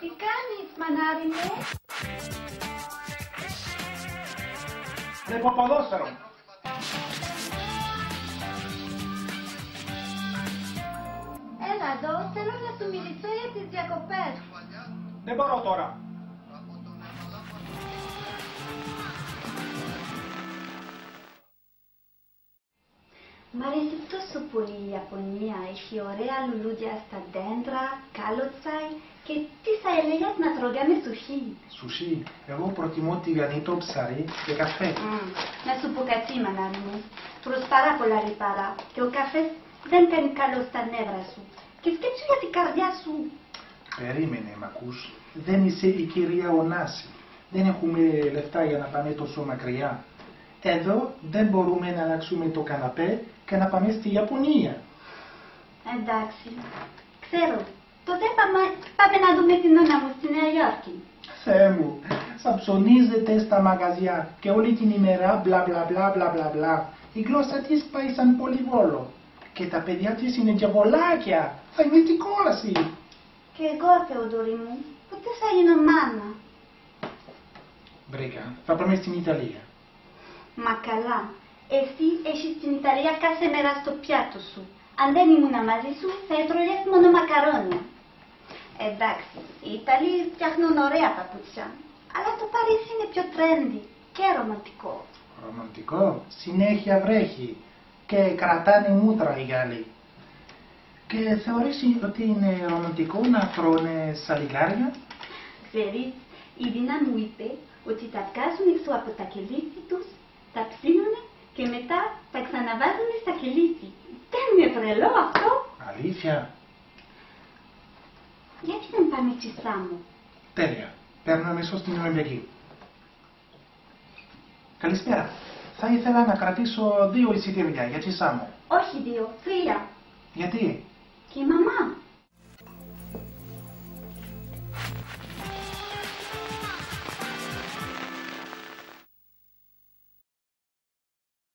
Τι κάνεις, μανάρι μου? Βλέπω ποδόσφαιρο. Έλα εδώ, θέλω να σου μιλήσω για τις διακοπές. Δεν μπορώ τώρα. Μ' αρέσει τόσο πολύ η Ιαπωνία. Έχει ωραία λουλούδια στα δέντρα, κάλοτσάι και τι θα έλεγες να τρώγαμε σουχί. Σουσί, εγώ προτιμώ τηγανιτό ψάρι και καφέ. Να σου πω κάτι, μανάρι μου. Τρως πάρα πολλά λιπαρά και ο καφές δεν κάνει καλό στα νεύρα σου. Και σκέψου για την καρδιά σου. Περίμενε, μ' ακούς. Δεν είσαι η κυρία Ωνάση. Δεν έχουμε λεφτά για να πάμε τόσο μακριά. Εδώ δεν μπορούμε να αλλάξουμε το καναπέ και να πάμε στη Ιαπωνία. Εντάξει, ξέρω. Τότε πάμε να δούμε την νόνα μου στη Νέα Υόρκη. Θεέ μου, θα ψωνίζετε στα μαγαζιά και όλη την ημέρα μπλα μπλα μπλα μπλα μπλα μπλα. Η γλώσσα της πάει σαν πολυβόλο. Και τα παιδιά της είναι διαβολάκια. Θα είναι στην κόλαση. Και εγώ, Θεοδωρή μου, ποτέ θα γίνω μάνα. Βρήκα, θα πάμε στην Ιταλία. Μα καλά, εσύ έχεις την Ιταλία κάθε μέρα στο πιάτο σου. Αν δεν ήμουν μαζί σου, θα έτρωγες μόνο μακαρόνια. Εντάξει, οι Ιταλοί φτιάχνουν ωραία παπούτσια, αλλά το Παρίσι είναι πιο trendy και ρομαντικό. Ρομαντικό, συνέχεια βρέχει και κρατάνε μούτρα οι Γάλλοι. Και θεωρείς ότι είναι ρομαντικό να τρώνε σαλιγάρια? Ξέρεις, η Δίνα μου είπε ότι τα βγάζουν έξω από τα κελίτσι τους, τα ψήνουνε και μετά τα ξαναβάζουν στα κελίτσι. Δεν είναι τρελό αυτό? Αλήθεια? Γιατί δεν πάμε στη Σάμο? Τέλεια. Παίρνω αμέσως στην Ολυμπιακή. Καλησπέρα. Θα ήθελα να κρατήσω 2 εισιτήρια για τη Σάμο. Όχι 2, 3. Γιατί? Και η μαμά.